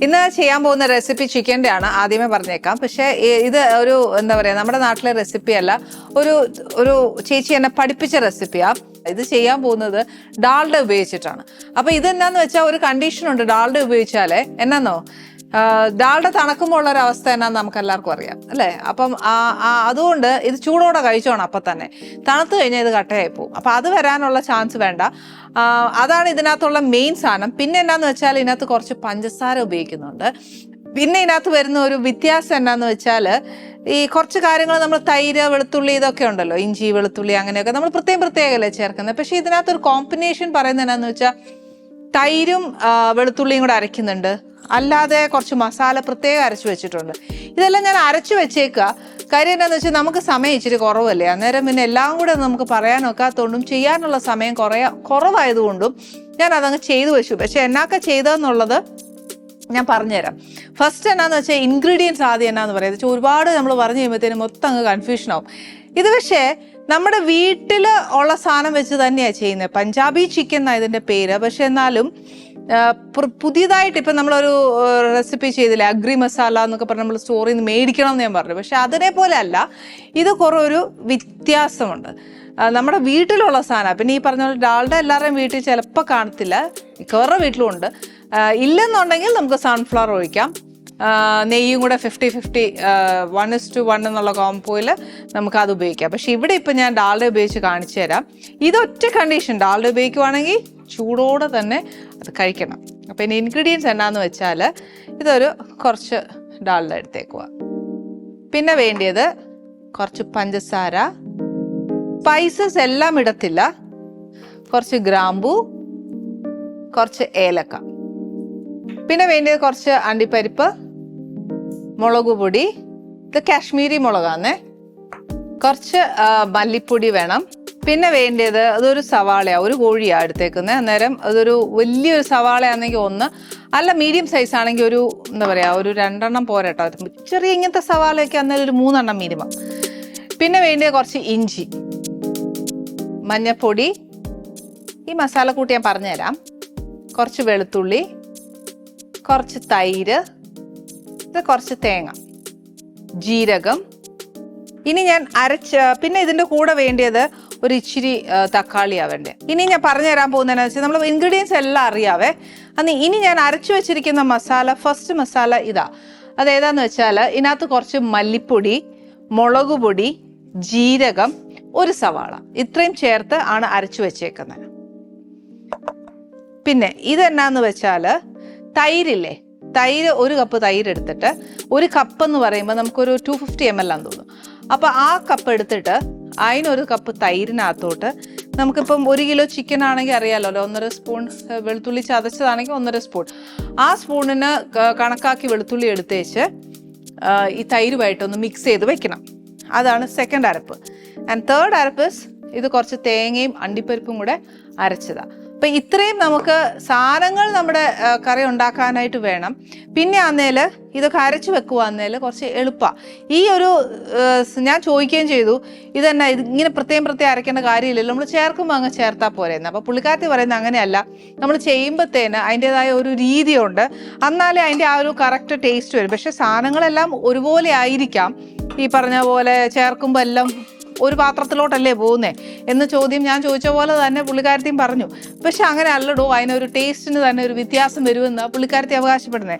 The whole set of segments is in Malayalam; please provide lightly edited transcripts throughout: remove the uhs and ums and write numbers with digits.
ഇന്ന് ചെയ്യാൻ പോകുന്ന റെസിപ്പി ചിക്കൻ്റെ ആണ്. ആദ്യമേ പറഞ്ഞേക്കാം. പക്ഷേ ഇത് ഒരു എന്താ പറയുക, നമ്മുടെ നാട്ടിലെ റെസിപ്പി അല്ല, ഒരു ചേച്ചി എന്നെ പഠിപ്പിച്ച റെസിപ്പിയാണ്. ഇത് ചെയ്യാൻ പോകുന്നത് ഡാൽഡ ഉപയോഗിച്ചിട്ടാണ്. അപ്പോൾ ഇതെന്നാന്ന് വെച്ചാൽ ഒരു കണ്ടീഷനുണ്ട്. ഡാൽഡ ഉപയോഗിച്ചാൽ എന്നാന്നോ, ഡാൽഡ തണുക്കുമ്പോൾ ഉള്ള ഒരു അവസ്ഥ എന്നാന്ന് നമുക്ക് എല്ലാവർക്കും അറിയാം അല്ലേ. അപ്പം അതുകൊണ്ട് ഇത് ചൂടോടെ കഴിച്ചോണം. അപ്പം തന്നെ തണുത്ത് കഴിഞ്ഞാൽ ഇത് കട്ടയായി പോകും. അപ്പം അത് വരാനുള്ള ചാൻസ് വേണ്ട. അതാണ് ഇതിനകത്തുള്ള മെയിൻ സാധനം. പിന്നെ എന്നാന്ന് വെച്ചാൽ ഇതിനകത്ത് കുറച്ച് പഞ്ചസാര ഉപയോഗിക്കുന്നുണ്ട്. പിന്നെ ഇതിനകത്ത് വരുന്ന ഒരു വ്യത്യാസം എന്നാന്ന് വെച്ചാൽ ഈ കുറച്ച് കാര്യങ്ങൾ നമ്മൾ തൈര്, വെളുത്തുള്ളി ഇതൊക്കെ ഉണ്ടല്ലോ, ഇഞ്ചി, വെളുത്തുള്ളി അങ്ങനെയൊക്കെ നമ്മൾ പ്രത്യേകമല്ലേ ചേർക്കുന്നത്. പക്ഷേ ഇതിനകത്തൊരു കോമ്പിനേഷൻ പറയുന്നത് എന്നാന്ന് വെച്ചാൽ തൈരും വെളുത്തുള്ളിയും കൂടെ അരയ്ക്കുന്നുണ്ട്. അല്ലാതെ കുറച്ച് മസാല പ്രത്യേകം അരച്ചു വെച്ചിട്ടുണ്ട്. ഇതെല്ലാം ഞാൻ അരച്ചു വെച്ചേക്കുക. കാര്യം എന്താണെന്ന് വെച്ചാൽ നമുക്ക് സമയം ഇച്ചിരി കുറവല്ലേ, അന്നേരം പിന്നെ എല്ലാം കൂടെ നമുക്ക് പറയാനൊക്കാത്തതുകൊണ്ടും ചെയ്യാനുള്ള സമയം കുറവായതുകൊണ്ടും ഞാൻ അതങ്ങ് ചെയ്തു വെച്ചു. പക്ഷെ എന്നൊക്കെ ചെയ്തതെന്നുള്ളത് ഞാൻ പറഞ്ഞുതരാം. ഫസ്റ്റ് എന്നാന്ന് വെച്ചാൽ ഇൻഗ്രീഡിയൻസ് ആദ്യം എന്നാന്ന് പറയുന്നത് ഒരുപാട് നമ്മൾ പറഞ്ഞു കഴിയുമ്പോഴത്തേനും മൊത്തം അങ്ങ് കൺഫ്യൂഷൻ ആവും. ഇത് പക്ഷേ നമ്മുടെ വീട്ടിൽ ഉള്ള സാധനം വെച്ച് തന്നെയാണ് ചെയ്യുന്നത്. പഞ്ചാബി ചിക്കൻ എന്നാണ് ഇതിൻ്റെ പേര്. പക്ഷെ എന്നാലും പുതിയതായിട്ട് ഇപ്പം നമ്മളൊരു റെസിപ്പി ചെയ്തില്ലേ, അഗ്രി മസാല എന്നൊക്കെ പറഞ്ഞ് നമ്മൾ സ്റ്റോറിൽ നിന്ന് മേടിക്കണം എന്ന് ഞാൻ പറഞ്ഞു. പക്ഷെ അതിനെ പോലെ അല്ല, ഇത് കുറേ ഒരു വ്യത്യാസമുണ്ട്. നമ്മുടെ വീട്ടിലുള്ള സാധനം. പിന്നെ ഈ പറഞ്ഞ പോലെ ഡാൽഡ എല്ലാവരുടെയും വീട്ടിൽ ചിലപ്പോൾ കാണത്തില്ല, മിക്കവരുടെ വീട്ടിലും ഉണ്ട്. ഇല്ലെന്നുണ്ടെങ്കിൽ നമുക്ക് സൺഫ്ലവർ ഒഴിക്കാം. നെയ്യും കൂടെ 50-50 1:1 എന്നുള്ള കോംബോയിൽ നമുക്കത് ഉപയോഗിക്കാം. പക്ഷെ ഇവിടെ ഇപ്പം ഞാൻ ഡാൽഡ ഉപയോഗിച്ച് കാണിച്ചു തരാം. ഇതൊറ്റ കണ്ടീഷൻ, ഡാൽഡ ഉപയോഗിക്കുവാണെങ്കിൽ ചൂടോടെ തന്നെ അത് കഴിക്കണം. അപ്പം ഇനി ഇൻഗ്രീഡിയൻസ് എന്നാന്ന് വെച്ചാൽ ഇതൊരു കുറച്ച് ഡാൽഡ എടുത്തേക്കുക. പിന്നെ വേണ്ടിയത് കുറച്ച് പഞ്ചസാര, സ്പൈസസ് എല്ലാം ഇടത്തില്ല, കുറച്ച് ഗ്രാമ്പൂ, കുറച്ച് ഏലക്ക. പിന്നെ വേണ്ടിയത് കുറച്ച് അണ്ടിപ്പരിപ്പ്, മുളക് പൊടി, ഇത് കാശ്മീരി മുളകാന്നേ, കുറച്ച് മല്ലിപ്പൊടി വേണം. പിന്നെ വേണ്ടിയത് അതൊരു സവാളയാണ്, ഒരു കോഴിയാണ് എടുത്തേക്കുന്നത്. അന്നേരം അതൊരു വലിയൊരു സവാളയാണെങ്കിൽ ഒന്ന്, അല്ല മീഡിയം സൈസ് ആണെങ്കിൽ ഒരു എന്താ പറയുക, ഒരു 2 എണ്ണം പോരട്ടോ. ചെറിയ ഇങ്ങനത്തെ സവാളയൊക്കെ അന്നേരം ഒരു 3 എണ്ണം മിനിമം. പിന്നെ വേണ്ടിയത് കുറച്ച് ഇഞ്ചി, മഞ്ഞപ്പൊടി, ഈ മസാല കൂട്ടി ഞാൻ പറഞ്ഞുതരാം, കുറച്ച് വെളുത്തുള്ളി, കുറച്ച് തൈര്, ഇത് കുറച്ച് തേങ്ങ, ജീരകം. ഇനി ഞാൻ പിന്നെ ഇതിൻ്റെ കൂടെ വേണ്ടിയത് ഒരു ഇച്ചിരി തക്കാളിയാണ് വേണ്ടത്. ഇനി ഞാൻ പറഞ്ഞു തരാൻ പോകുന്നതെന്ന് വെച്ചാൽ നമ്മൾ ഇൻഗ്രീഡിയൻസ് എല്ലാം അറിയാവേ. ഇനി ഞാൻ അരച്ചു വെച്ചിരിക്കുന്ന മസാല, ഫസ്റ്റ് മസാല ഇതാ. അതേതാന്ന് വെച്ചാൽ ഇതിനകത്ത് കുറച്ച് മല്ലിപ്പൊടി, മുളക് പൊടി, ജീരകം, ഒരു സവാള, ഇത്രയും ചേർത്ത് ആണ് അരച്ചു വെച്ചേക്കുന്നത്. പിന്നെ ഇതെന്നാന്ന് വെച്ചാൽ തൈരില്ലേ, തൈര് 1 കപ്പ് തൈര് എടുത്തിട്ട്, 1 കപ്പ് എന്ന് പറയുമ്പോൾ നമുക്കൊരു 250 ml ആണെന്ന് തോന്നുന്നു. അപ്പോൾ ആ കപ്പ് എടുത്തിട്ട് അതിനൊരു കപ്പ് തൈരിനകത്തോട്ട് നമുക്കിപ്പം 1 കിലോ ചിക്കൻ ആണെങ്കിൽ അറിയാമല്ലോ, 1.5 സ്പൂൺ വെളുത്തുള്ളി ചതച്ചതാണെങ്കിൽ 1.5 സ്പൂൺ, ആ സ്പൂണിന് കണക്കാക്കി വെളുത്തുള്ളി എടുത്തേച്ച് ഈ തൈരുമായിട്ടൊന്ന് മിക്സ് ചെയ്ത് വെക്കണം. അതാണ് സെക്കൻഡ് അരപ്പ്. ആൻഡ് തേർഡ് അരപ്പ് ഇത് കുറച്ച് തേങ്ങയും അണ്ടിപ്പരിപ്പും കൂടെ അരച്ചതാണ്. അപ്പം ഇത്രയും നമുക്ക് സാധനങ്ങൾ നമ്മുടെ കറി ഉണ്ടാക്കാനായിട്ട് വേണം. പിന്നെ ആന്നേൽ ഇതൊക്കെ അരച്ച് വെക്കുവാന്നേൽ കുറച്ച് എളുപ്പമാണ്. ഈ ഒരു ഞാൻ ചോദിക്കുകയും ചെയ്തു, ഇതന്നെ ഇങ്ങനെ പ്രത്യേകം അരയ്ക്കേണ്ട കാര്യമില്ലല്ലോ, നമ്മൾ ചേർക്കുമ്പോൾ അങ്ങ് ചേർത്താൽ പോരെയെന്ന്. അപ്പോൾ പുള്ളിക്കാരത്തി പറയുന്നത് അങ്ങനെയല്ല, നമ്മൾ ചെയ്യുമ്പോഴത്തേന് അതിൻ്റെതായ ഒരു രീതിയുണ്ട്, എന്നാലേ അതിൻ്റെ ആ ഒരു കറക്റ്റ് ടേസ്റ്റ് വരും. പക്ഷേ സാധനങ്ങളെല്ലാം ഒരുപോലെ ആയിരിക്കാം. ഈ പറഞ്ഞ പോലെ ചേർക്കുമ്പോൾ എല്ലാം ഒരു പാത്രത്തിലോട്ടല്ലേ പോകുന്നേ എന്ന ചോദ്യം ഞാൻ ചോദിച്ച പോലെ തന്നെ പുള്ളിക്കാരത്തിയും പറഞ്ഞു. പക്ഷെ അങ്ങനെ അല്ലടോ, അതിനൊരു ടേസ്റ്റിന് തന്നെ ഒരു വ്യത്യാസം വരുമെന്നാണ് പുള്ളിക്കാരത്തി അവകാശപ്പെടുന്നത്.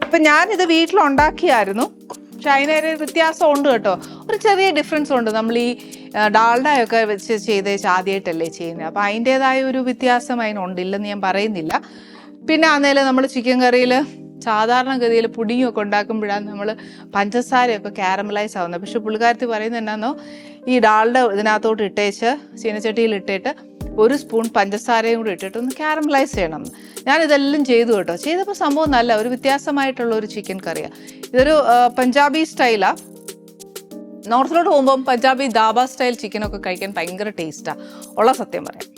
ഇപ്പം ഞാനിത് വീട്ടിലുണ്ടാക്കിയായിരുന്നു, പക്ഷെ അതിനൊരു വ്യത്യാസം ഉണ്ട് കേട്ടോ, ഒരു ചെറിയ ഡിഫറൻസ് ഉണ്ട്. നമ്മൾ ഈ ഡാൽഡയൊക്കെ വെച്ച് ആദ്യമായിട്ടല്ലേ ചെയ്യുന്നത്, അപ്പോൾ അതിൻ്റേതായ ഒരു വ്യത്യാസം അതിനുണ്ട്, ഇല്ലെന്ന് ഞാൻ പറയുന്നില്ല. പിന്നെ അന്നേരം നമ്മൾ ചിക്കൻ കറിയിൽ സാധാരണഗതിയിൽ പുഡിങ്ങൊക്കെ ഉണ്ടാക്കുമ്പോഴാണ് നമ്മൾ പഞ്ചസാരയൊക്കെ കാരമലൈസ് ആവുന്നത്. പക്ഷെ പുള്ളിക്കാരത്തി പറയുന്നത് എന്നാന്നോ, ഈ ഡാൽഡ ഇതിനകത്തോട്ട് ഇട്ടേച്ച് ചീനച്ചട്ടിയിൽ ഇട്ടിട്ട് 1 സ്പൂൺ പഞ്ചസാരയും കൂടി ഇട്ടിട്ട് ഒന്ന് കാരമലൈസ് ചെയ്യണം. ഞാനിതെല്ലാം ചെയ്തു കേട്ടോ. ചെയ്തപ്പോൾ സംഭവം നല്ല ഒരു വ്യത്യാസമായിട്ടുള്ള ഒരു ചിക്കൻ കറിയാണ്. ഇതൊരു പഞ്ചാബി സ്റ്റൈലാണ്. നോർത്തിലോട്ട് പോകുമ്പം പഞ്ചാബി ദാബ സ്റ്റൈൽ ചിക്കനൊക്കെ കഴിക്കാൻ ഭയങ്കര ടേസ്റ്റാണ് ഉള്ള സത്യം പറയാം.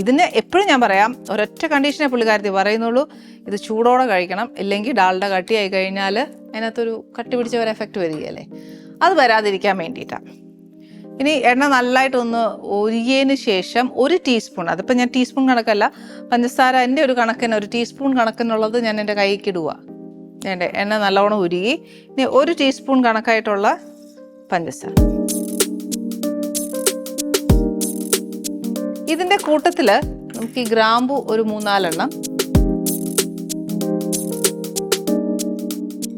ഇതിന് എപ്പോഴും ഞാൻ പറയാം, ഒരൊറ്റ കണ്ടീഷനെ പുള്ളിക്കാരത്തി പറയുന്നുള്ളൂ, ഇത് ചൂടോടെ കഴിക്കണം, ഇല്ലെങ്കിൽ ഡാൽഡ കട്ടിയായി കഴിഞ്ഞാൽ അതിനകത്തൊരു കട്ടി പിടിച്ച ഒരു എഫക്റ്റ് വരികയല്ലേ, അത് വരാതിരിക്കാൻ വേണ്ടിയിട്ടാണ്. ഇനി എണ്ണ നല്ലതായിട്ടൊന്ന് ഒഴിയതിന് ശേഷം 1 ടീസ്പൂൺ, അതിപ്പോൾ ഞാൻ ടീസ്പൂൺ കണക്കല്ല, പഞ്ചസാര എൻ്റെ ഒരു കണക്കിന് 1 ടീസ്പൂൺ കണക്കിനുള്ളത് ഞാൻ എൻ്റെ കൈക്ക് ഇടുക. എൻ്റെ എണ്ണ നല്ലോണം ഉരുകി ഇനി 1 ടീസ്പൂൺ കണക്കായിട്ടുള്ള പഞ്ചസാര. ഇതിൻ്റെ കൂട്ടത്തിൽ നമുക്ക് ഈ ഗ്രാമ്പു ഒരു 3-4 എണ്ണം,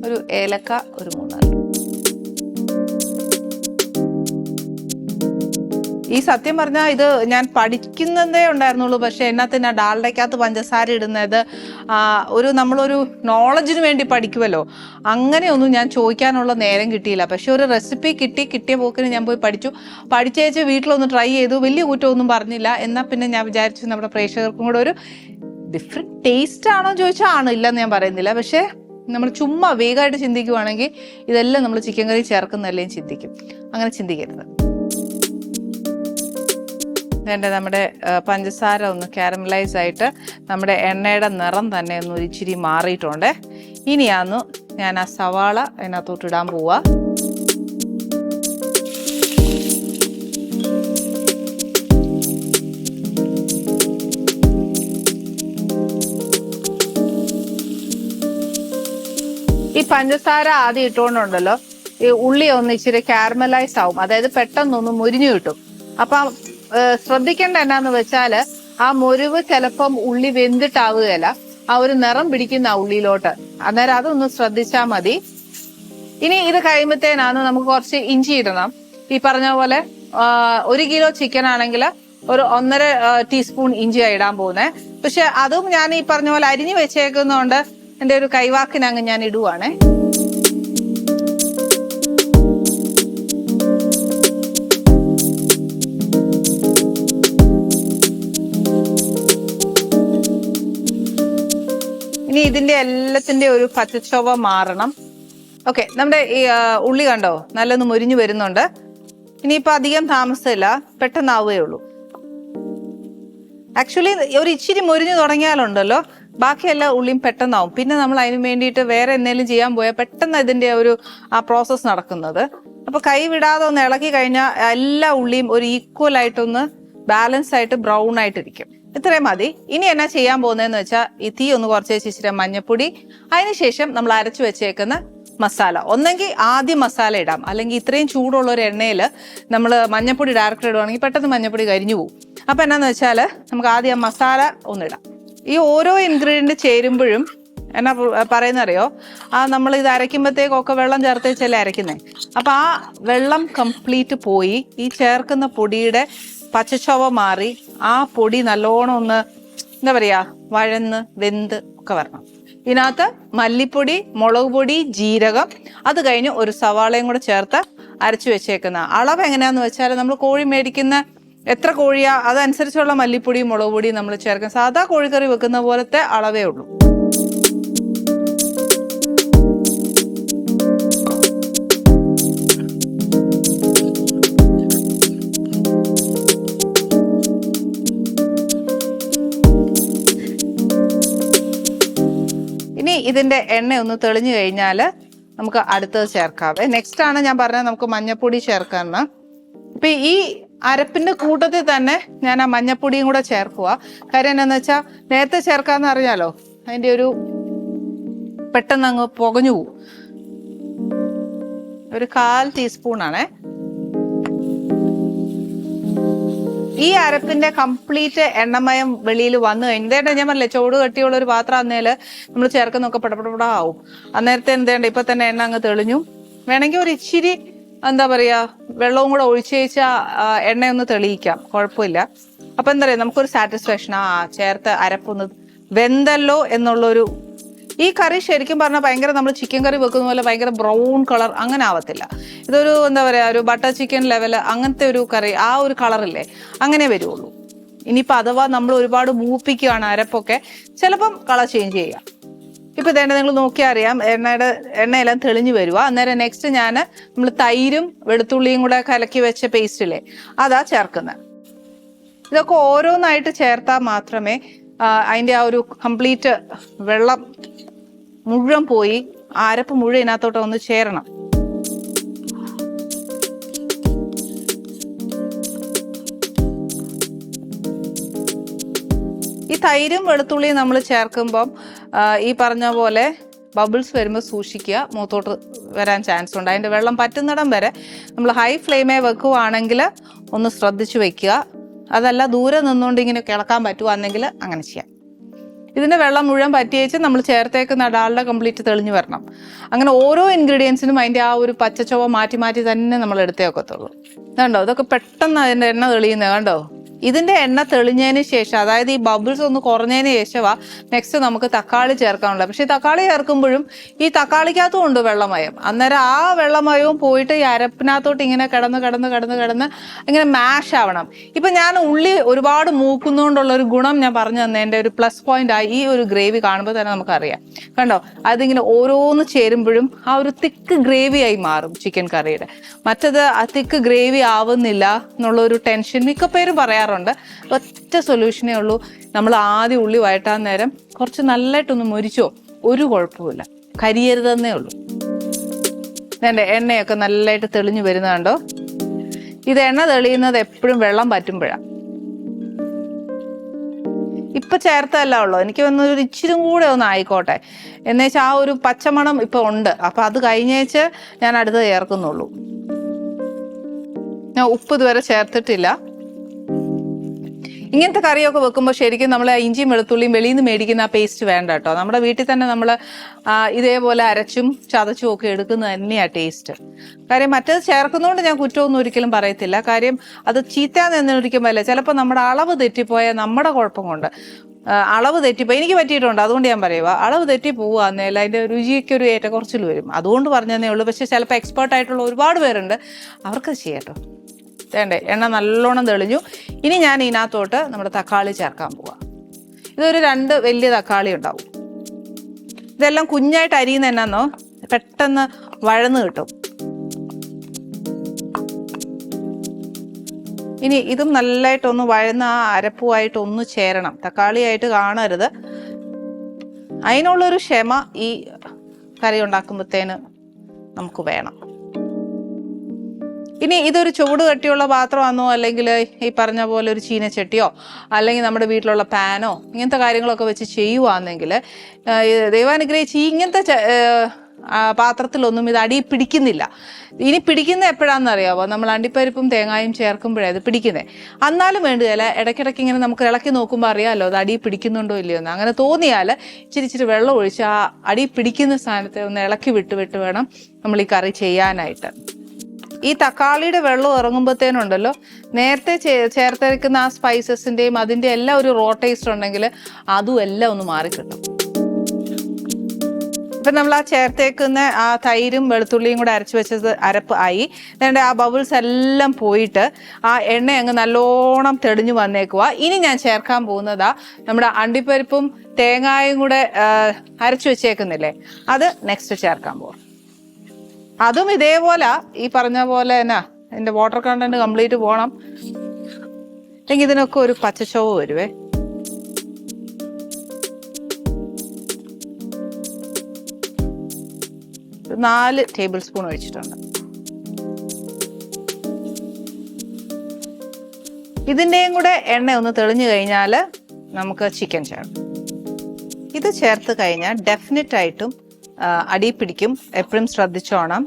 ഒരു ഏലക്ക ഒരു 3-4. ഈ സത്യം പറഞ്ഞാൽ ഇത് ഞാൻ പഠിക്കുന്നതേ ഉണ്ടായിരുന്നുള്ളൂ. പക്ഷെ എന്നാത്തിന് ഡാൽഡയ്ക്കകത്ത് പഞ്ചസാര ഇടുന്നത് നമ്മളൊരു നോളജിന് വേണ്ടി പഠിക്കുമല്ലോ, അങ്ങനെയൊന്നും ഞാൻ ചോദിക്കാനുള്ള നേരം കിട്ടിയില്ല. പക്ഷെ ഒരു റെസിപ്പി കിട്ടിയ പോക്കിന് ഞാൻ പോയി പഠിച്ചേച്ച് വീട്ടിലൊന്ന് ട്രൈ ചെയ്തു. വലിയ കുറ്റമൊന്നും പറഞ്ഞില്ല. എന്നാൽ പിന്നെ ഞാൻ വിചാരിച്ചു നമ്മുടെ പ്രേക്ഷകർക്കും കൂടെ ഒരു ഡിഫറെൻറ്റ് ടേസ്റ്റ് ആണോ ചോദിച്ചാൽ ആണ്, ഇല്ലെന്ന് ഞാൻ പറയുന്നില്ല. പക്ഷേ നമ്മൾ ചുമ്മാ വേഗമായിട്ട് ചിന്തിക്കുവാണെങ്കിൽ ഇതെല്ലാം നമ്മൾ ചിക്കൻ കറി ചേർക്കുന്നതല്ലേ ചിന്തിക്കും. അങ്ങനെ ചിന്തിക്കരുത്. നമ്മുടെ പഞ്ചസാര ഒന്ന് കാരമലൈസ് ആയിട്ട് നമ്മുടെ എണ്ണയുടെ നിറം തന്നെ ഒന്ന് ഒരിച്ചിരി മാറിയിട്ടുണ്ട്. ഇനിയാന്ന് ഞാൻ ആ സവാള അതിനകത്തോട്ട് ഇടാൻ പോവാ. ഈ പഞ്ചസാര ആദ്യം ഇട്ടുകൊണ്ടുണ്ടല്ലോ, ഈ ഉള്ളി ഒന്ന് ഇച്ചിരി കാരമലൈസ് ആവും, അതായത് പെട്ടെന്നൊന്ന് മുരിഞ്ഞു കിട്ടും. അപ്പം ശ്രദ്ധിക്കേണ്ട എന്നാന്ന് വെച്ചാൽ ആ മുരിവ് ചിലപ്പം ഉള്ളി വെന്തിട്ടാവുകയല്ല, ആ ഒരു നിറം പിടിക്കുന്ന ഉള്ളിയിലോട്ട്. അന്നേരം അതൊന്ന് ശ്രദ്ധിച്ചാൽ മതി. ഇനി ഇത് കഴിയുമ്പോഴത്തേനാണ് നമുക്ക് കുറച്ച് ഇഞ്ചി ഇടണം. ഈ പറഞ്ഞ പോലെ 1 കിലോ ചിക്കൻ ആണെങ്കിൽ ഒരു 1.5 ടീസ്പൂൺ ഇഞ്ചിയാണ് ഇടാൻ പോകുന്നത്. പക്ഷെ അതും ഞാൻ ഈ പറഞ്ഞ പോലെ അരിഞ്ഞു വെച്ചേക്കുന്നതുകൊണ്ട് എൻ്റെ ഒരു കൈവാക്കിനങ്ങ് ഞാൻ ഇടുവാണേ. ഇനി ഇതിന്റെ എല്ലാത്തിന്റെ ഒരു പച്ചച്ചൊവ മാറണം. ഓക്കെ, നമ്മുടെ ഈ ഉള്ളി കണ്ടോ നല്ലൊന്ന് മുരിഞ്ഞു വരുന്നുണ്ട്. ഇനിയിപ്പോൾ അധികം താമസമില്ല, പെട്ടെന്നാവുകയേ ഉള്ളൂ. ആക്ച്വലി ഒരു ഇച്ചിരി മുരിഞ്ഞു തുടങ്ങിയാലുണ്ടല്ലോ ബാക്കിയെല്ലാ ഉള്ളിയും പെട്ടെന്നാവും. പിന്നെ നമ്മൾ അതിന് വേണ്ടിയിട്ട് വേറെ എന്തെങ്കിലും ചെയ്യാൻ പോയാൽ പെട്ടെന്ന് ഇതിന്റെ ആ പ്രോസസ്സ് നടക്കുന്നത്. അപ്പൊ കൈ വിടാതെ ഒന്ന് ഇളക്കി കഴിഞ്ഞാൽ എല്ലാ ഉള്ളിയും ഒരു ഈക്വൽ ആയിട്ടൊന്ന് ബാലൻസ് ആയിട്ട് ബ്രൗൺ ആയിട്ടിരിക്കും. ഇത്രയും മതി. ഇനി എന്നാ ചെയ്യാൻ പോകുന്നതെന്ന് വെച്ചാൽ ഈ തീ ഒന്ന് കുറച്ച് ഇച്ചിരി മഞ്ഞപ്പൊടി, അതിനുശേഷം നമ്മൾ അരച്ചു വെച്ചേക്കുന്ന മസാല. ഒന്നെങ്കിൽ ആദ്യം മസാല ഇടാം, അല്ലെങ്കിൽ ഇത്രയും ചൂടുള്ള ഒരു എണ്ണയിൽ നമ്മൾ മഞ്ഞപ്പൊടി ഡയറക്റ്റ് ഇടുവാണെങ്കിൽ പെട്ടെന്ന് മഞ്ഞപ്പൊടി കരിഞ്ഞു പോകും. അപ്പം എന്നാന്ന് വെച്ചാൽ നമുക്ക് ആദ്യം മസാല ഒന്നിടാം. ഈ ഓരോ ഇൻഗ്രീഡിയൻറ്റ് ചേരുമ്പോഴും എന്നാ പറയുന്നറിയോ, നമ്മൾ ഇത് അരയ്ക്കുമ്പോഴത്തേക്കൊക്കെ വെള്ളം ചേർത്തേച്ചല്ലേ അരയ്ക്കുന്നത്. അപ്പം ആ വെള്ളം കംപ്ലീറ്റ് പോയി ഈ ചേർക്കുന്ന പൊടിയുടെ പച്ചച്ചൊവ മാറി ആ പൊടി നല്ലോണം ഒന്ന് എന്താ പറയുക വഴന്ന് വെന്ത് ഒക്കെ വരണം. ഇതിനകത്ത് മല്ലിപ്പൊടി, മുളക് പൊടി, ജീരകം, അത് കഴിഞ്ഞ് ഒരു സവാളയും കൂടെ ചേർത്ത് അരച്ചു വെച്ചേക്കുന്ന അളവ് എങ്ങനെയാന്ന് വെച്ചാൽ നമ്മൾ കോഴി മേടിക്കുന്ന എത്ര കോഴിയാ അതനുസരിച്ചുള്ള മല്ലിപ്പൊടിയും മുളക് പൊടിയും നമ്മൾ ചേർക്കും. സാധാ കോഴിക്കറി വെക്കുന്ന പോലത്തെ അളവേ ഉള്ളൂ. ഇനി ഇതിന്റെ എണ്ണ ഒന്ന് തെളിഞ്ഞു കഴിഞ്ഞാൽ നമുക്ക് അടുത്തത് ചേർക്കാവേ. നെക്സ്റ്റ് ആണ് ഞാൻ പറഞ്ഞത് നമുക്ക് മഞ്ഞപ്പൊടി ചേർക്കാന്ന്. ഇപ്പൊ ഈ അരപ്പിന്റെ കൂട്ടത്തിൽ തന്നെ ഞാൻ ആ മഞ്ഞപ്പൊടിയും കൂടെ ചേർക്കുക. കാര്യം എന്താന്ന് വെച്ചാൽ നേരത്തെ ചേർക്കാന്ന് അറിയാലോ, അതിന്റെ ഒരു പെട്ടെന്ന് അങ്ങ് പുകഞ്ഞു പോകും. ഒരു 1/4 ടീസ്പൂണാണേ. ഈ അരപ്പിന്റെ കംപ്ലീറ്റ് എണ്ണമയം വെളിയിൽ വന്നു കഴിഞ്ഞാൽ ഞാൻ പറഞ്ഞില്ലേ ചോട് കട്ടിയുള്ള ഒരു പാത്രം അന്നേല് നമ്മൾ ചേർക്കുന്നൊക്കെ പടപടപടാ ആവും. അന്നേരത്തെ എന്തേണ്ട ഇപ്പൊ തന്നെ എണ്ണ അങ്ങ് തെളിഞ്ഞു. വേണമെങ്കിൽ ഒരു ഇച്ചിരി എന്താ പറയാ വെള്ളവും കൂടെ ഒഴിച്ചേച്ച എണ്ണയൊന്ന് തെളിയിക്കാം, കുഴപ്പമില്ല. അപ്പൊ എന്താ പറയാ നമുക്കൊരു സാറ്റിസ്ഫാക്ഷൻ, ചേർത്ത് അരപ്പൊന്ന് വെന്തല്ലോ എന്നുള്ളൊരു. ഈ കറി ശരിക്കും പറഞ്ഞാൽ ഭയങ്കര നമ്മൾ ചിക്കൻ കറി വെക്കുന്ന പോലെ ഭയങ്കര ബ്രൗൺ കളർ അങ്ങനെ ആവത്തില്ല. ഇതൊരു എന്താ പറയാ ഒരു ബട്ടർ ചിക്കൻ ലെവല് അങ്ങനത്തെ ഒരു കറി, ആ ഒരു കളറില്ലേ അങ്ങനെ വരുള്ളൂ. ഇനിയിപ്പോൾ അഥവാ നമ്മൾ ഒരുപാട് മൂപ്പിക്കുകയാണ് അരപ്പൊക്കെ, ചിലപ്പം കളർ ചേഞ്ച് ചെയ്യാം. ഇപ്പൊ ഇതേണ്ട നിങ്ങൾ നോക്കിയാൽ അറിയാം എണ്ണയെല്ലാം തെളിഞ്ഞു വരുക. അന്നേരം നെക്സ്റ്റ് നമ്മൾ തൈരും വെളുത്തുള്ളിയും കൂടെ കലക്കി വെച്ച പേസ്റ്റില്ലേ അതാ ചേർക്കുന്നത്. ഇതൊക്കെ ഓരോന്നായിട്ട് ചേർത്താൽ മാത്രമേ അതിൻ്റെ ആ ഒരു കംപ്ലീറ്റ് വെള്ളം മുഴുവൻ പോയി അരപ്പ് മുഴുവൻ ഇതിനകത്തോട്ട് ഒന്ന് ചേരണം. തൈരും വെളുത്തുള്ളിയും നമ്മൾ ചേർക്കുമ്പം ഈ പറഞ്ഞ പോലെ ബബിൾസ് വരുമ്പോൾ സൂക്ഷിക്കുക, മൂത്തോട്ട് വരാൻ ചാൻസ് ഉണ്ട്. അതിൻ്റെ വെള്ളം പറ്റുന്നിടം വരെ നമ്മൾ ഹൈ ഫ്ലെയിമേ വെക്കുകയാണെങ്കിൽ ഒന്ന് ശ്രദ്ധിച്ച് വെക്കുക. അതല്ല ദൂരെ നിന്നുകൊണ്ട് ഇങ്ങനെ കിളക്കാൻ പറ്റുവാണെങ്കിൽ അങ്ങനെ ചെയ്യാം. ഇതിൻ്റെ വെള്ളം മുഴുവൻ പറ്റിയേച്ച് നമ്മൾ ചേർത്തേക്കുന്ന ഡാൽഡ കംപ്ലീറ്റ് തെളിഞ്ഞു വരണം. അങ്ങനെ ഓരോ ഇൻഗ്രീഡിയൻസിനും അതിൻ്റെ ആ ഒരു പച്ചച്ചൊവ മാറ്റി മാറ്റി തന്നെ നമ്മൾ എടുത്തേ വെക്കത്തുള്ളൂ. കണ്ടോ, ഇതൊക്കെ പെട്ടെന്ന് അതിൻ്റെ എണ്ണ തെളിയുന്നത് കണ്ടോ. ഇതിൻ്റെ എണ്ണ തെളിഞ്ഞതിന് ശേഷം, അതായത് ഈ ബബിൾസ് ഒന്ന് കുറഞ്ഞതിന് ശേഷമാണ് നെക്സ്റ്റ് നമുക്ക് തക്കാളി ചേർക്കാനുള്ളത്. പക്ഷേ തക്കാളി ചേർക്കുമ്പോഴും ഈ തക്കാളിക്കകത്തും ഉണ്ട് വെള്ളമയം. അന്നേരം ആ വെള്ളമയവും പോയിട്ട് ഈ അരപ്പിനകത്തോട്ട് ഇങ്ങനെ കിടന്ന് ഇങ്ങനെ മാഷ് ആവണം. ഇപ്പം ഞാൻ ഉള്ളി ഒരുപാട് മൂക്കുന്നതുകൊണ്ടുള്ളൊരു ഗുണം ഞാൻ പറഞ്ഞു തന്നതിൻ്റെ ഒരു പ്ലസ് പോയിന്റ് ആയി ഈ ഒരു ഗ്രേവി കാണുമ്പോൾ തന്നെ നമുക്കറിയാം. കണ്ടോ, അതിങ്ങനെ ഓരോന്ന് ചേരുമ്പോഴും ആ ഒരു തിക്ക് ഗ്രേവി ആയി മാറും ചിക്കൻ കറിയുടെ. മറ്റത് ആ തിക്ക് ഗ്രേവി ആവുന്നില്ല എന്നുള്ളൊരു ടെൻഷൻ മിക്ക പേരും പറയാറുണ്ട്. ഒറ്റ സൊല്യൂഷനേ ഉള്ളൂ, നമ്മൾ ആദ്യം ഉള്ളി വഴറ്റാൻ നേരം കുറച്ച് നല്ലതായിട്ടൊന്ന് മൊരിച്ചോ, ഒരു കുഴപ്പമില്ല, കരിയരുതെന്നേ ഉള്ളൂ. എൻ്റെ എണ്ണയൊക്കെ നല്ലതായിട്ട് തെളിഞ്ഞു വരുന്നതുണ്ടോ. ഇത് എണ്ണ തെളിയുന്നത് എപ്പോഴും വെള്ളം പറ്റുമ്പോഴാണ്. ഇപ്പൊ ചേർത്തല്ല ഉള്ളൂ, എനിക്ക് ഒരു ഇച്ചിരി കൂടെ ഒന്ന് ആയിക്കോട്ടെ എന്നുവെച്ചാൽ ആ ഒരു പച്ചമണം ഇപ്പൊ ഉണ്ട്. അപ്പൊ അത് കഴിഞ്ഞേച്ച് ഞാൻ അടുത്ത് ചേർക്കുന്നുള്ളൂ. ഞാൻ ഉപ്പ് ഇതുവരെ ചേർത്തിട്ടില്ല. ഇങ്ങനത്തെ കറിയൊക്കെ വെക്കുമ്പോൾ ശരിക്കും നമ്മൾ ഇഞ്ചിയും വെളുത്തുള്ളിയും വെളിയിൽ നിന്ന് മേടിക്കുന്ന ആ പേസ്റ്റ് വേണ്ട കേട്ടോ. നമ്മുടെ വീട്ടിൽ തന്നെ നമ്മൾ ഇതേപോലെ അരച്ചും ചതച്ചും ഒക്കെ എടുക്കുന്നത് തന്നെയാണ് ടേസ്റ്റ്. കാര്യം മറ്റേത് ചേർക്കുന്നതുകൊണ്ട് ഞാൻ കുറ്റമൊന്നും ഒരിക്കലും പറയത്തില്ല. കാര്യം അത് ചീത്തയാണെന്നൊരിക്കുമ്പോൾ അല്ലേ, ചിലപ്പോൾ നമ്മുടെ അളവ് തെറ്റിപ്പോയാൽ നമ്മുടെ കുഴപ്പം കൊണ്ട് അളവ് തെറ്റിപ്പോയി എനിക്ക് പറ്റിയിട്ടുണ്ട്. അതുകൊണ്ട് ഞാൻ പറയുക, അളവ് തെറ്റി പോവുകയെന്നേൽ അതിൻ്റെ രുചിക്ക് ഒരു ഏറ്റക്കുറച്ചിൽ വരും. അതുകൊണ്ട് പറഞ്ഞതേ ഉള്ളൂ. പക്ഷേ ചിലപ്പോൾ എക്സ്പേർട്ട് ആയിട്ടുള്ള ഒരുപാട് പേരുണ്ട്, അവർക്കത് ചെയ്യാട്ടോ. വേണ്ടേ, എണ്ണ നല്ലോണം തെളിഞ്ഞു. ഇനി ഞാൻ ഇതിനകത്തോട്ട് നമ്മുടെ തക്കാളി ചേർക്കാൻ പോവാം. ഇതൊരു 2 വലിയ തക്കാളി ഉണ്ടാവും. ഇതെല്ലാം കുഞ്ഞായിട്ട് അരിയുന്ന എന്നാന്നോ പെട്ടെന്ന് വഴന്ന് കിട്ടും. ഇനി ഇതും നല്ലതായിട്ടൊന്ന് വഴന്ന് ആ അരപ്പുമായിട്ട് ഒന്ന് ചേരണം, തക്കാളിയായിട്ട് കാണരുത്. അതിനുള്ളൊരു ക്ഷമ ഈ കറി ഉണ്ടാക്കുമ്പോഴത്തേന് നമുക്ക് വേണം. ഇനി ഇതൊരു ചൂട് കട്ടിയുള്ള പാത്രമാണോ, അല്ലെങ്കിൽ ഈ പറഞ്ഞ പോലെ ഒരു ചീനച്ചട്ടിയോ അല്ലെങ്കിൽ നമ്മുടെ വീട്ടിലുള്ള പാനോ ഇങ്ങനത്തെ കാര്യങ്ങളൊക്കെ വെച്ച് ചെയ്യുവാണെങ്കിൽ ദൈവാനുഗ്രഹിച്ച് ഇങ്ങനത്തെ പാത്രത്തിലൊന്നും ഇത് അടി പിടിക്കുന്നില്ല. ഇനി പിടിക്കുന്ന എപ്പോഴാണെന്നറിയാമോ, നമ്മൾ അണ്ടിപ്പരിപ്പും തേങ്ങായും ചേർക്കുമ്പോഴേ അത് പിടിക്കുന്നത്. എന്നാലും വേണ്ടിയല്ല, ഇടയ്ക്കിടയ്ക്ക് ഇങ്ങനെ നമുക്ക് ഇളക്കി നോക്കുമ്പോൾ അറിയാമല്ലോ അത് അടി പിടിക്കുന്നുണ്ടോ ഇല്ലയോ എന്ന്. അങ്ങനെ തോന്നിയാൽ ഇച്ചിരി വെള്ളം ഒഴിച്ച് ആ അടി പിടിക്കുന്ന സ്ഥാനത്തെ ഒന്ന് ഇളക്കി വിട്ട് വേണം നമ്മൾ ഈ കറി ചെയ്യാനായിട്ട്. ഈ തക്കാളിയുടെ വെള്ളം ഇറങ്ങുമ്പോഴത്തേനുണ്ടല്ലോ നേരത്തെ ചേർത്തിരിക്കുന്ന ആ സ്പൈസസിൻ്റെയും അതിൻ്റെ എല്ലാം ഒരു റോ ടേസ്റ്റ് ഉണ്ടെങ്കിൽ അതും എല്ലാം ഒന്ന് മാറിക്കിട്ടും. ഇപ്പം നമ്മൾ ആ ചേർത്തേക്കുന്ന ആ തൈരും വെളുത്തുള്ളിയും കൂടെ അരച്ച് വെച്ചത് അരപ്പ് ആയി. എന്നിട്ട് ആ ബബിൾസ് എല്ലാം പോയിട്ട് ആ എണ്ണ അങ്ങ് നല്ലോണം തെളിഞ്ഞു വന്നേക്കുക. ഇനി ഞാൻ ചേർക്കാൻ പോകുന്നതാ നമ്മുടെ അണ്ടിപ്പരിപ്പും തേങ്ങായും കൂടെ അരച്ചു വെച്ചേക്കുന്നില്ലേ, അത് നെക്സ്റ്റ് ചേർക്കാൻ പോകും. അതും ഇതേപോലെ ഈ പറഞ്ഞ പോലെ തന്നെ ഇതിൻ്റെ വാട്ടർ കണ്ടന്റ് കംപ്ലീറ്റ് പോകണം. അല്ലെങ്കിൽ ഇതിനൊക്കെ ഒരു പച്ചച്ചോവ് വരുവേ. ഒരു 4 ടേബിൾ സ്പൂൺ ഒഴിച്ചിട്ടുണ്ട്. ഇതിൻ്റെയും കൂടെ എണ്ണ ഒന്ന് തെളിഞ്ഞു കഴിഞ്ഞാൽ നമുക്ക് ചിക്കൻ ചേർക്കാം. ഇത് ചേർത്ത് കഴിഞ്ഞാൽ ഡെഫിനറ്റ് ആയിട്ടും അടി പിടിക്കും, എപ്പോഴും ശ്രദ്ധിച്ചോണം.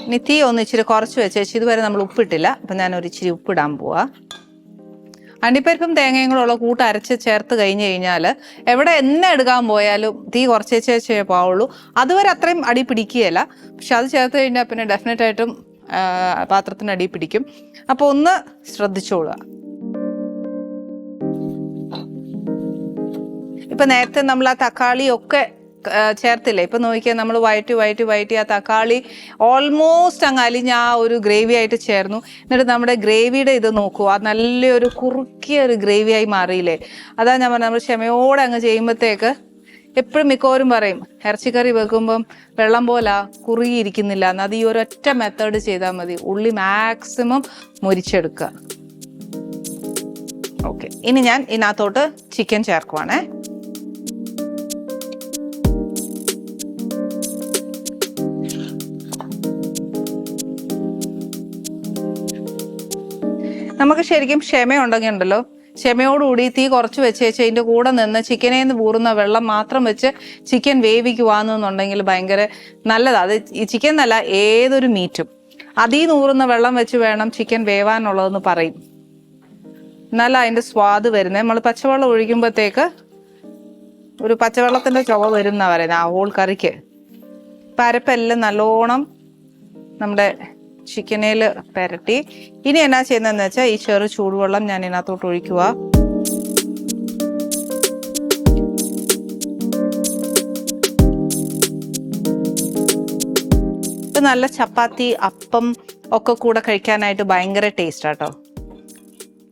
ഇനി തീ ഒന്ന് ഇച്ചിരി കുറച്ച് വെച്ചേച്ച് ഇതുവരെ നമ്മൾ ഉപ്പിട്ടില്ല, അപ്പം ഞാനൊരു ഇച്ചിരി ഉപ്പിടാൻ പോവാ. അണ്ടിപ്പരിപ്പും തേങ്ങയും കൂടെ ഉള്ള കൂട്ട് അരച്ച് ചേർത്ത് കഴിഞ്ഞ് കഴിഞ്ഞാൽ എവിടെ എണ്ണ എടുക്കാൻ പോയാലും തീ കുറച്ചേ പോവുള്ളൂ. അതുവരെ അത്രയും അടി പിടിക്കുകയല്ല, പക്ഷെ അത് ചേർത്ത് കഴിഞ്ഞാൽ പിന്നെ ഡെഫിനറ്റ് ആയിട്ടും പാത്രത്തിന് അടി പിടിക്കും. അപ്പോൾ ഒന്ന് ശ്രദ്ധിച്ചോളുക. ഇപ്പം നേരത്തെ നമ്മൾ ആ തക്കാളിയൊക്കെ ചേർത്തില്ലേ, ഇപ്പം നോക്കിയാൽ നമ്മൾ വയറ്റി ആ തക്കാളി ഓൾമോസ്റ്റ് അങ്ങ് അലിഞ്ഞ് ആ ഒരു ഗ്രേവി ആയിട്ട് ചേർന്നു. എന്നിട്ട് നമ്മുടെ ഗ്രേവിയുടെ ഇത് നോക്കൂ, ആ നല്ലൊരു കുറുക്കിയ ഒരു ഗ്രേവി ആയി മാറിയില്ലേ. അതാ ഞാൻ പറഞ്ഞത്, നമ്മൾ ക്ഷമയോടെ അങ്ങ് ചെയ്യുമ്പോഴത്തേക്ക് എപ്പോഴും മിക്കവരും പറയും ഇറച്ചിക്കറി വെക്കുമ്പം വെള്ളം പോലെ കുറുകിയിരിക്കുന്നില്ല എന്ന്. അത് ഈ ഒരൊറ്റ മെത്തേഡ് ചെയ്താൽ മതി. ഉള്ളി മാക്സിമം മൊരിച്ചെടുക്കുക. ഓക്കെ, ഇനി ഞാൻ ഇതിനകത്തോട്ട് ചിക്കൻ ചേർക്കുവാണേ. നമുക്ക് ശരിക്കും ക്ഷമയുണ്ടെങ്കിൽ ഉണ്ടല്ലോ ക്ഷമയോടുകൂടി തീ കുറച്ച് വെച്ച് അതിൻ്റെ കൂടെ നിന്ന് ചിക്കനിൽ നിന്ന് ഊറുന്ന വെള്ളം മാത്രം വെച്ച് ചിക്കൻ വേവിക്കുവാന്നുണ്ടെങ്കിൽ ഭയങ്കര നല്ലതാണ്. അത് ഈ ചിക്കൻ എന്നല്ല, ഏതൊരു മീറ്റും അതിൽ നിന്ന് ഊറുന്ന വെള്ളം വെച്ച് വേണം ചിക്കൻ വേവാനുള്ളതെന്ന് പറയും. എന്നാലും അതിൻ്റെ സ്വാദ് വരുന്നത്. നമ്മൾ പച്ചവെള്ളം ഒഴിക്കുമ്പോഴത്തേക്ക് ഒരു പച്ചവെള്ളത്തിൻ്റെ ചുവ വരുന്ന പറയുന്നത് ആ ഹോൾ കറിക്ക്. പരപ്പെല്ലാം നല്ലോണം നമ്മുടെ ചിക്കനിൽ പുരട്ടി ഇനി എന്നാ ചെയ്യുന്നതെന്ന് വെച്ചാൽ ഈ ചെറു ചൂടുവെള്ളം ഞാൻ ഇതിനകത്തോട്ട് ഒഴിക്കുക. ഇത് നല്ല ചപ്പാത്തി, അപ്പം ഒക്കെ കൂടെ കഴിക്കാനായിട്ട് ഭയങ്കര ടേസ്റ്റാട്ടോ.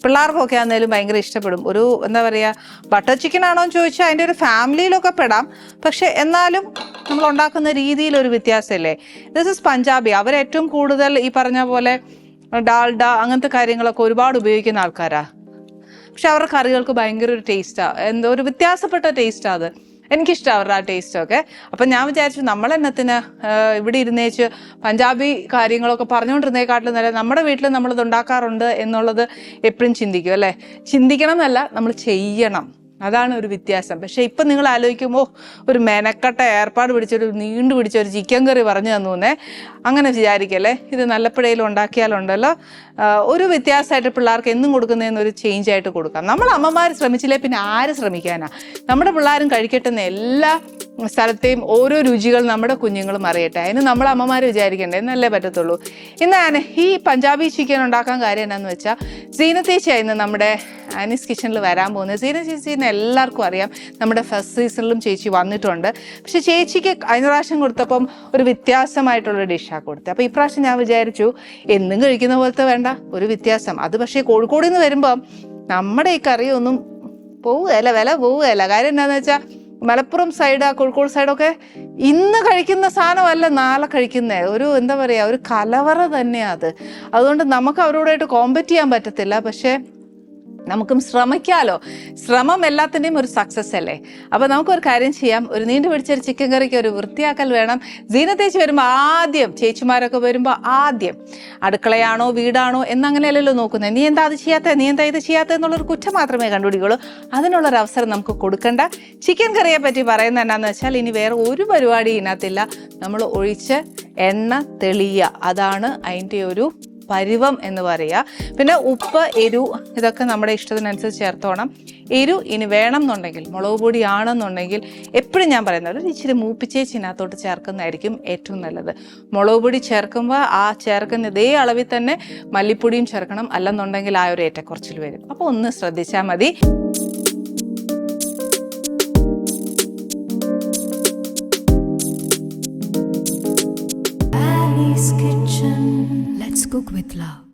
പിള്ളേർക്കൊക്കെ ആണെങ്കിലും ഭയങ്കര ഇഷ്ടപ്പെടും. ഒരു എന്താ പറയുക, ബട്ടർ ചിക്കൻ ആണോ എന്ന് ചോദിച്ചാൽ അതിൻ്റെ ഒരു ഫാമിലിയിലൊക്കെ പെടാം. പക്ഷെ എന്നാലും നമ്മൾ ഉണ്ടാക്കുന്ന രീതിയിലൊരു വ്യത്യാസമല്ലേ. This is Punjabi. അവരേറ്റവും കൂടുതൽ ഈ പറഞ്ഞ പോലെ ഡാൽഡ അങ്ങനത്തെ കാര്യങ്ങളൊക്കെ ഒരുപാട് ഉപയോഗിക്കുന്ന ആൾക്കാരാ. പക്ഷെ അവരുടെ കറികൾക്ക് ഭയങ്കര ഒരു ടേസ്റ്റാണ്, എന്തോ ഒരു വ്യത്യാസപ്പെട്ട ടേസ്റ്റാണ് അത്. എനിക്കിഷ്ടം അവരുടെ ആ ടേസ്റ്റൊക്കെ. അപ്പം ഞാൻ വിചാരിച്ചു നമ്മളെന്നത്തിന് ഇവിടെ ഇരുന്നേച്ച് പഞ്ചാബി കാര്യങ്ങളൊക്കെ പറഞ്ഞുകൊണ്ടിരുന്നേക്കാട്ടിലും നല്ല നമ്മുടെ വീട്ടിൽ നമ്മളിത് ഉണ്ടാക്കാറുണ്ട് എന്നുള്ളത് എപ്പോഴും ചിന്തിക്കും അല്ലേ. ചിന്തിക്കണം എന്നല്ല, നമ്മൾ ചെയ്യണം. അതാണ് ഒരു വ്യത്യാസം. പക്ഷെ ഇപ്പം നിങ്ങൾ ആലോചിക്കുമ്പോൾ ഒരു മെനക്കട്ട ഏർപ്പാട് പിടിച്ചൊരു നീണ്ടു പിടിച്ചൊരു ചിക്കൻ കറി പറഞ്ഞു തന്നൂന്നേ, അങ്ങനെ വിചാരിക്കല്ലേ. ഇത് നല്ലപ്പഴയിലും ഉണ്ടാക്കിയാലുണ്ടല്ലോ ഒരു വ്യത്യാസമായിട്ട് പിള്ളേർക്ക് എന്നും കൊടുക്കുന്നതെന്നൊരു ചേഞ്ച് ആയിട്ട് കൊടുക്കാം. നമ്മൾ അമ്മമാർ ശ്രമിച്ചില്ലേ പിന്നെ ആര് ശ്രമിക്കാനാ. നമ്മുടെ പിള്ളേരും കഴിക്കട്ടെന്ന് എല്ലാ സ്ഥലത്തെയും ഓരോ രുചികൾ നമ്മുടെ കുഞ്ഞുങ്ങളും അറിയട്ടെ. അതിന് നമ്മൾ അമ്മമാർ വിചാരിക്കണ്ടേ, എന്നല്ലേ പറ്റത്തുള്ളൂ. ഇന്ന് ഞാൻ ഈ പഞ്ചാബി ചിക്കൻ ഉണ്ടാക്കാൻ കാര്യം എന്നാന്ന് വെച്ചാൽ സീനത്തേച്ചിയായിരുന്നു നമ്മുടെ ആനീസ് കിച്ചണിൽ വരാൻ പോകുന്നത്. സീന ചേച്ചീനെ എല്ലാവർക്കും അറിയാം, നമ്മുടെ ഫസ്റ്റ് സീസണിലും ചേച്ചി വന്നിട്ടുണ്ട്. പക്ഷെ ചേച്ചിക്ക് കഴിഞ്ഞ പ്രാവശ്യം കൊടുത്തപ്പം ഒരു വ്യത്യാസമായിട്ടുള്ള ഡിഷാണ് കൊടുത്തത്. അപ്പോൾ ഇപ്രാവശ്യം ഞാൻ വിചാരിച്ചു എന്നും കഴിക്കുന്ന പോലത്തെ വേണ്ട, ഒരു വ്യത്യാസം. അത് പക്ഷേ കോഴിക്കോടിൽ നിന്ന് വരുമ്പം നമ്മുടെ ഈ കറിയൊന്നും പോവുകയല്ല, വില പോവുകയല്ല. കാര്യം എന്താണെന്ന് വെച്ചാൽ മലപ്പുറം സൈഡ്, കോഴിക്കോട് സൈഡൊക്കെ ഇന്ന് കഴിക്കുന്ന സാധനമല്ല നാളെ കഴിക്കുന്നത്. ഒരു എന്താ പറയുക, ഒരു കലവറ തന്നെയാണ് അത്. അതുകൊണ്ട് നമുക്ക് അവരോടായിട്ട് കോമ്പറ്റ് ചെയ്യാൻ പറ്റത്തില്ല. പക്ഷേ നമുക്കും ശ്രമിക്കാമല്ലോ. ശ്രമം എല്ലാത്തിൻ്റെയും ഒരു സക്സസ് അല്ലേ. അപ്പോൾ നമുക്കൊരു കാര്യം ചെയ്യാം, ഒരു നീണ്ടു പിടിച്ചൊരു ചിക്കൻ കറിക്ക് ഒരു വൃത്തിയാക്കൽ വേണം. സീനത്തേച്ചി വരുമ്പോൾ ആദ്യം, ചേച്ചിമാരൊക്കെ വരുമ്പോൾ ആദ്യം അടുക്കളയാണോ വീടാണോ എന്നങ്ങനെയല്ലല്ലോ നോക്കുന്നത്. നീ എന്താ അത് ചെയ്യാത്ത, നീ എന്താ ഇത് ചെയ്യാത്ത എന്നുള്ളൊരു കുറ്റം മാത്രമേ കണ്ടുപിടിക്കുള്ളൂ. അതിനുള്ളൊരു അവസരം നമുക്ക് കൊടുക്കണ്ട. ചിക്കൻ കറിയെ പറ്റി പറയുന്നത് എന്താണെന്ന് വെച്ചാൽ ഇനി വേറെ ഒരു പരിപാടി ഇതിനകത്തില്ല. നമ്മൾ ഒഴിച്ച് എണ്ണ തെളിയുക, അതാണ് അതിൻ്റെ ഒരു പരുവം എന്ന് പറയുക. പിന്നെ ഉപ്പ്, എരു ഇതൊക്കെ നമ്മുടെ ഇഷ്ടത്തിനനുസരിച്ച് ചേർത്തോണം. എരു ഇനി വേണം എന്നുണ്ടെങ്കിൽ, മുളക് പൊടി ആണെന്നുണ്ടെങ്കിൽ എപ്പോഴും ഞാൻ പറയുന്നത് ഇച്ചിരി മൂപ്പിച്ചേച്ചിനകത്തോട്ട് ചേർക്കുന്നതായിരിക്കും ഏറ്റവും നല്ലത്. മുളക് പൊടി ചേർക്കുമ്പോൾ ആ ചേർക്കുന്ന ഇതേ അളവിൽ തന്നെ മല്ലിപ്പൊടിയും ചേർക്കണം, അല്ലെന്നുണ്ടെങ്കിൽ ആ ഒരു ഏറ്റക്കുറച്ചിൽ വരും. അപ്പോൾ ഒന്ന് ശ്രദ്ധിച്ചാൽ മതി. Annie's Kitchen. Let's cook with love.